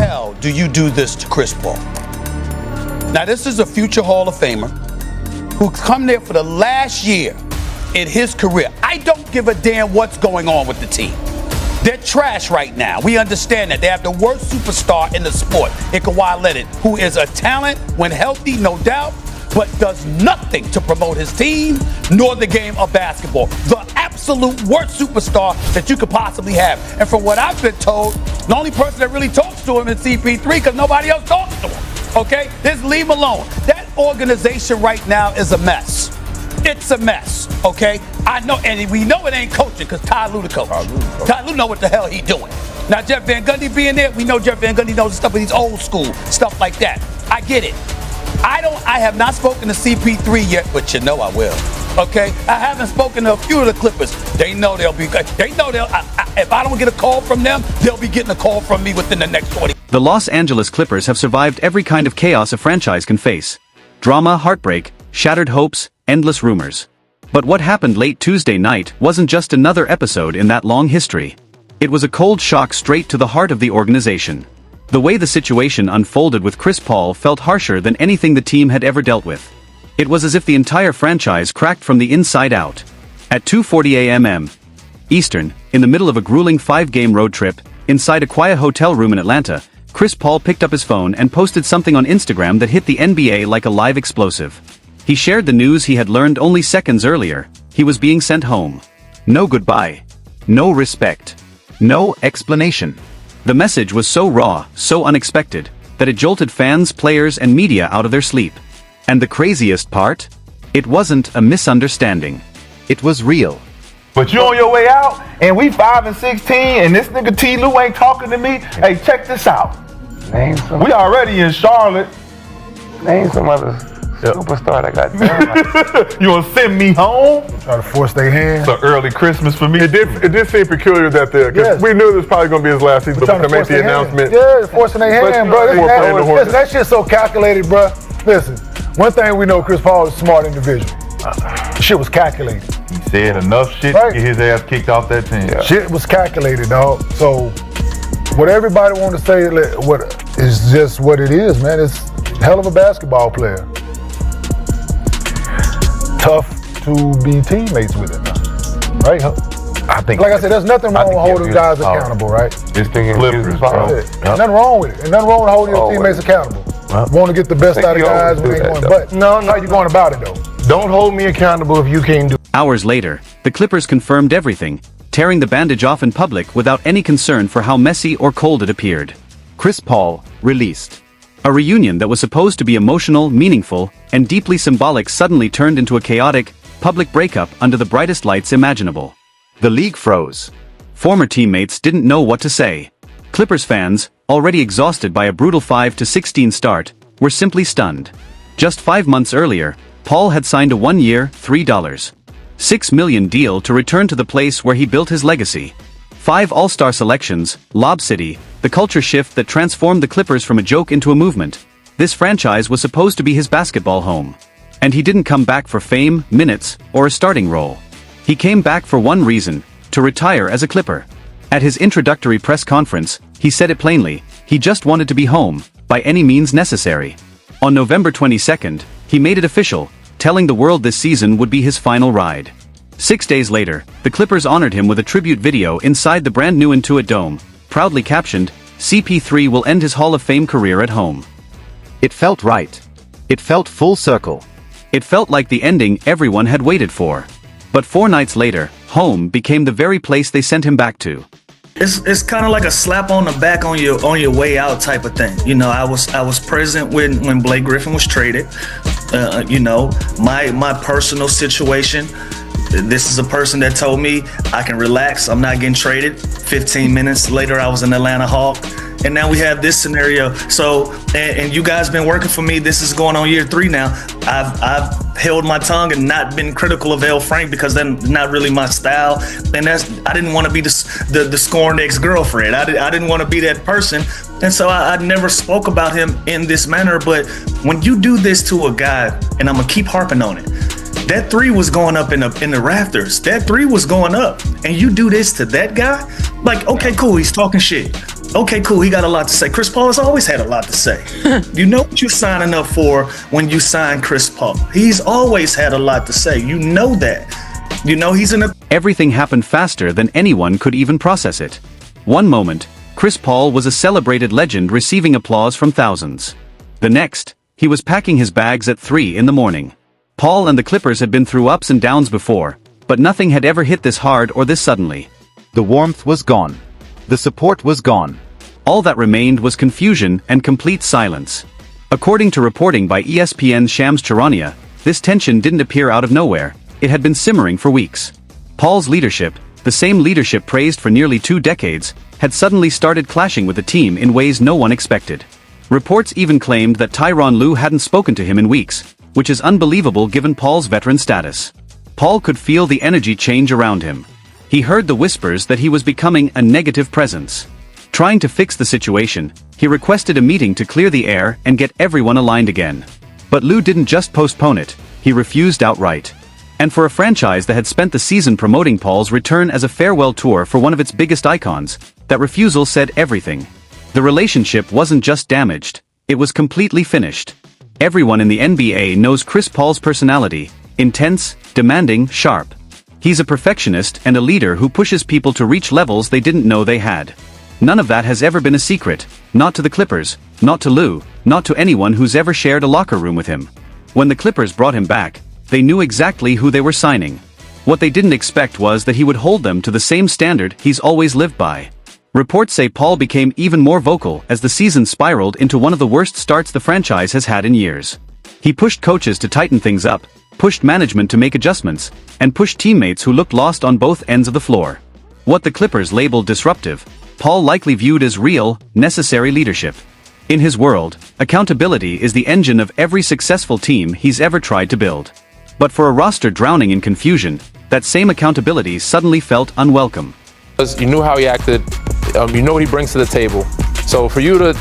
hell do you do this to Chris Paul? Now, this is a future Hall of Famer who come there for the last year in his career. I don't give a damn what's going on with the team. They're trash right now. We understand that. They have the worst superstar in the sport in Kawhi Leonard, who is a talent when healthy, no doubt, but does nothing to promote his team nor the game of basketball. The absolute worst superstar that you could possibly have. And from what I've been told, the only person that really talks to him is CP3 because nobody else talks to him. Okay? Just leave him alone. That organization right now is a mess. It's a mess, okay? I know, and we know it ain't coaching because Ty Lue the coach. Ty Lue know what the hell he doing. Now, Jeff Van Gundy being there, we know Jeff Van Gundy knows the stuff with these old school, stuff like that. I get it. I have not spoken to CP3 yet, but you know I will, okay? I haven't spoken to a few of the Clippers. They know they'll be good. They know if I don't get a call from them, they'll be getting a call from me within the next 20. The Los Angeles Clippers have survived every kind of chaos a franchise can face. Drama, heartbreak, shattered hopes, endless rumors. But what happened late Tuesday night wasn't just another episode in that long history. It was a cold shock straight to the heart of the organization. The way the situation unfolded with Chris Paul felt harsher than anything the team had ever dealt with. It was as if the entire franchise cracked from the inside out. At 2:40 a.m. Eastern, in the middle of a grueling 5-game road trip, inside a quiet hotel room in Atlanta, Chris Paul picked up his phone and posted something on Instagram that hit the NBA like a live explosive. He shared the news he had learned only seconds earlier. He was being sent home. No goodbye. No respect. No explanation. The message was so raw, so unexpected, that it jolted fans, players, and media out of their sleep. And the craziest part? It wasn't a misunderstanding. It was real. But you on your way out, and we 5 and 16, and this nigga Ty Lue ain't talking to me. Hey, check this out. We already in Charlotte. Name some other superstar that got done. You gonna send me home? Try to force their hand. It's an early Christmas for me. It did seem peculiar that we knew this was probably going to be his last season, but to make the announcement. Yeah, forcing their hand, bro. Listen, that shit's so calculated, bro. Listen, one thing we know, Chris Paul is a smart individual. Shit was calculated. He said enough shit to get his ass kicked off that team. Yeah. Shit was calculated, dog. So what everybody want to say is just what it is, man. It's a hell of a basketball player. Tough to be teammates with him, right? I think, like I said, there's nothing wrong with holding guys accountable, right? This thing is There's nothing wrong with it. There's nothing wrong with holding your teammates accountable. Want to get the best out of guys when they're going, but no, how you going about it though? Don't hold me accountable if you can't do it. Hours later, the Clippers confirmed everything, tearing the bandage off in public without any concern for how messy or cold it appeared. Chris Paul, released. A reunion that was supposed to be emotional, meaningful, and deeply symbolic suddenly turned into a chaotic, public breakup under the brightest lights imaginable. The league froze. Former teammates didn't know what to say. Clippers fans, already exhausted by a brutal 5-16 start, were simply stunned. Just 5 months earlier, Paul had signed a 1-year, $3.6 million deal to return to the place where he built his legacy. 5 All-Star selections, Lob City, the culture shift that transformed the Clippers from a joke into a movement. This franchise was supposed to be his basketball home. And he didn't come back for fame, minutes, or a starting role. He came back for one reason: to retire as a Clipper. At his introductory press conference, he said it plainly: he just wanted to be home, by any means necessary. On November 22nd, he made it official, telling the world this season would be his final ride. 6 days later, the Clippers honored him with a tribute video inside the brand new Intuit Dome, proudly captioned, "CP3 will end his Hall of Fame career at home." It felt right. It felt full circle. It felt like the ending everyone had waited for. But 4 nights later, home became the very place they sent him back to. It's kind of like a slap on the back on your way out type of thing. You know, I was present when Blake Griffin was traded. You know, my personal situation. This is a person that told me I can relax. I'm not getting traded. 15 minutes later, I was an Atlanta Hawk. And now we have this scenario. So, and you guys been working for me. This is going on year 3 now. I've held my tongue and not been critical of L. Frank because that's not really my style. And I didn't want to be the scorned ex-girlfriend. I didn't want to be that person. And so I never spoke about him in this manner. But when you do this to a guy, and I'm gonna keep harping on it, that 3 was going up in the rafters. That 3 was going up. And you do this to that guy? Like, okay, cool, he's talking shit. Okay, cool. He got a lot to say. Chris Paul has always had a lot to say. You know what you're signing up for when you sign Chris Paul. He's always had a lot to say. You know that. You know he's in a... Everything happened faster than anyone could even process it. One moment, Chris Paul was a celebrated legend receiving applause from thousands. The next, he was packing his bags at 3 a.m. Paul and the Clippers had been through ups and downs before, but nothing had ever hit this hard or this suddenly. The warmth was gone. The support was gone. All that remained was confusion and complete silence. According to reporting by ESPN's Shams Charania, this tension didn't appear out of nowhere. It had been simmering for weeks. Paul's leadership, the same leadership praised for nearly 2 decades, had suddenly started clashing with the team in ways no one expected. Reports even claimed that Tyronn Lue hadn't spoken to him in weeks, which is unbelievable given Paul's veteran status. Paul could feel the energy change around him. He heard the whispers that he was becoming a negative presence. Trying to fix the situation, he requested a meeting to clear the air and get everyone aligned again. But Lue didn't just postpone it, he refused outright. And for a franchise that had spent the season promoting Paul's return as a farewell tour for one of its biggest icons, that refusal said everything. The relationship wasn't just damaged, it was completely finished. Everyone in the NBA knows Chris Paul's personality: intense, demanding, sharp. He's a perfectionist and a leader who pushes people to reach levels they didn't know they had. None of that has ever been a secret, not to the Clippers, not to Lue, not to anyone who's ever shared a locker room with him. When the Clippers brought him back, they knew exactly who they were signing. What they didn't expect was that he would hold them to the same standard he's always lived by. Reports say Paul became even more vocal as the season spiraled into one of the worst starts the franchise has had in years. He pushed coaches to tighten things up, pushed management to make adjustments, and pushed teammates who looked lost on both ends of the floor. What the Clippers labeled disruptive, Paul likely viewed as real, necessary leadership. In his world, accountability is the engine of every successful team he's ever tried to build. But for a roster drowning in confusion, that same accountability suddenly felt unwelcome. You knew how he acted, you know what he brings to the table. So for you to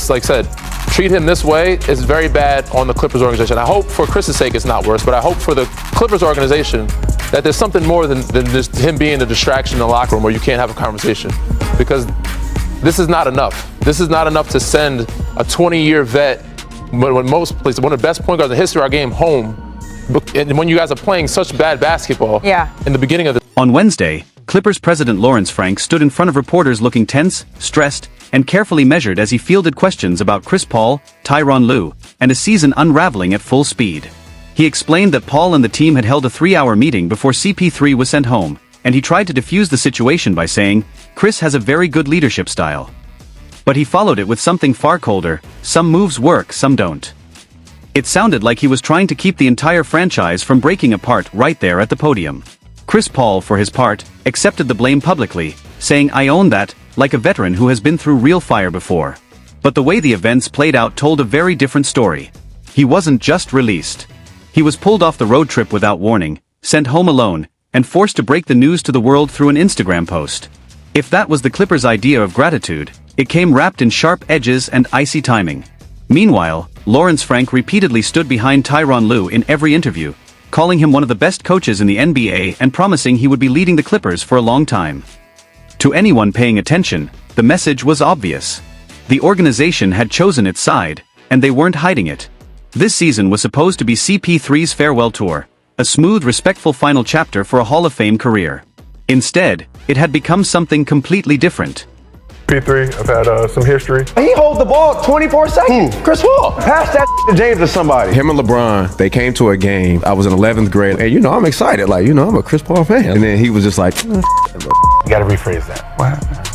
like I said, treat him this way is very bad on the Clippers organization. I hope for Chris's sake it's not worse, but I hope for the Clippers organization that there's something more than just him being a distraction in the locker room where you can't have a conversation. Because this is not enough. This is not enough to send a 20-year vet, when most places, one of the best point guards in the history of our game, home. And when you guys are playing such bad basketball in the beginning of the... On Wednesday, Clippers president Lawrence Frank stood in front of reporters looking tense, stressed, and carefully measured as he fielded questions about Chris Paul, Tyronn Lue, and a season unraveling at full speed. He explained that Paul and the team had held a 3-hour meeting before CP3 was sent home, and he tried to defuse the situation by saying, "Chris has a very good leadership style." But he followed it with something far colder: "Some moves work, some don't." It sounded like he was trying to keep the entire franchise from breaking apart right there at the podium. Chris Paul, for his part, accepted the blame publicly, saying, "I own that," like a veteran who has been through real fire before. But the way the events played out told a very different story. He wasn't just released. He was pulled off the road trip without warning, sent home alone, and forced to break the news to the world through an Instagram post. If that was the Clippers' idea of gratitude, it came wrapped in sharp edges and icy timing. Meanwhile, Lawrence Frank repeatedly stood behind Tyronn Lue in every interview, calling him one of the best coaches in the NBA and promising he would be leading the Clippers for a long time. To anyone paying attention, the message was obvious. The organization had chosen its side, and they weren't hiding it. This season was supposed to be CP3's farewell tour, a smooth, respectful final chapter for a Hall of Fame career. Instead, it had become something completely different. P3, I've had some history. He holds the ball 24 seconds. Chris Paul. Pass that to James or somebody. Him and LeBron, they came to a game. I was in 11th grade, and I'm excited. Like, I'm a Chris Paul fan. And then he was just like, You gotta rephrase that. What happened?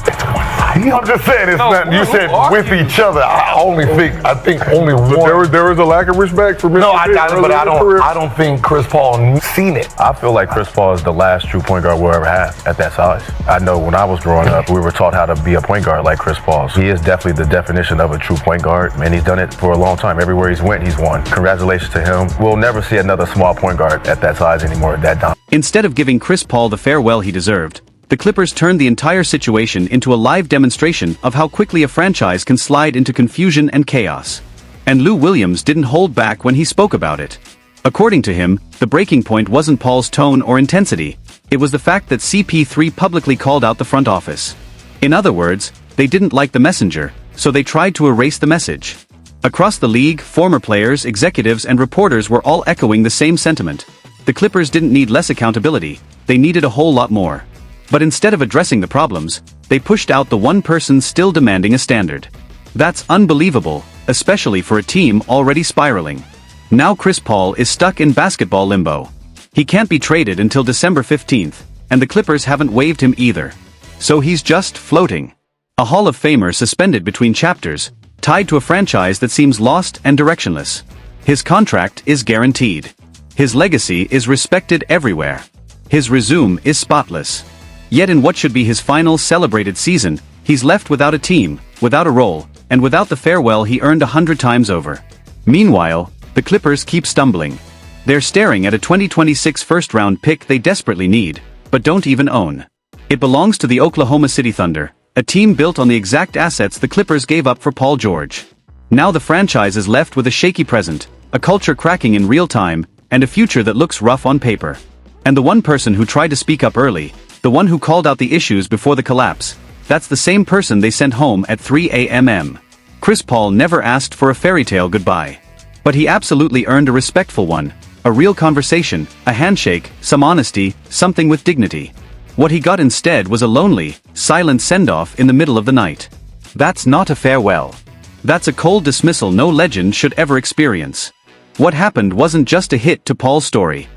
I'm just saying, it's not. You said with each other. I think only one. There was a lack of respect for Mr. No, I don't think Chris Paul seen it. I feel like Chris Paul is the last true point guard we'll ever have at that size. I know when I was growing up, we were taught how to be a point guard like Chris Paul. So he is definitely the definition of a true point guard, and he's done it for a long time. Everywhere he's went, he's won. Congratulations to him. We'll never see another small point guard at that size anymore, that down. Instead of giving Chris Paul the farewell he deserved, the Clippers turned the entire situation into a live demonstration of how quickly a franchise can slide into confusion and chaos. And Lou Williams didn't hold back when he spoke about it. According to him, the breaking point wasn't Paul's tone or intensity, it was the fact that CP3 publicly called out the front office. In other words, They didn't like the messenger, so they tried to erase the message. Across the league, former players, executives, and reporters were all echoing the same sentiment. The Clippers didn't need less accountability, they needed a whole lot more. But instead of addressing the problems, they pushed out the one person still demanding a standard. That's unbelievable, especially for a team already spiraling. Now Chris Paul is stuck in basketball limbo. He can't be traded until December 15th, and the Clippers haven't waived him either. So he's just floating. A Hall of Famer suspended between chapters, tied to a franchise that seems lost and directionless. His contract is guaranteed. His legacy is respected everywhere. His resume is spotless. Yet in what should be his final celebrated season, he's left without a team, without a role, and without the farewell he earned 100 times over. Meanwhile, the Clippers keep stumbling. They're staring at a 2026 first-round pick they desperately need, but don't even own. It belongs to the Oklahoma City Thunder, a team built on the exact assets the Clippers gave up for Paul George. Now the franchise is left with a shaky present, a culture cracking in real time, and a future that looks rough on paper. And the one person who tried to speak up early, the one who called out the issues before the collapse, that's the same person they sent home at 3 a.m. Chris Paul never asked for a fairy tale goodbye. But he absolutely earned a respectful one, a real conversation, a handshake, some honesty, something with dignity. What he got instead was a lonely, silent send-off in the middle of the night. That's not a farewell. That's a cold dismissal no legend should ever experience. What happened wasn't just a hit to Paul's story.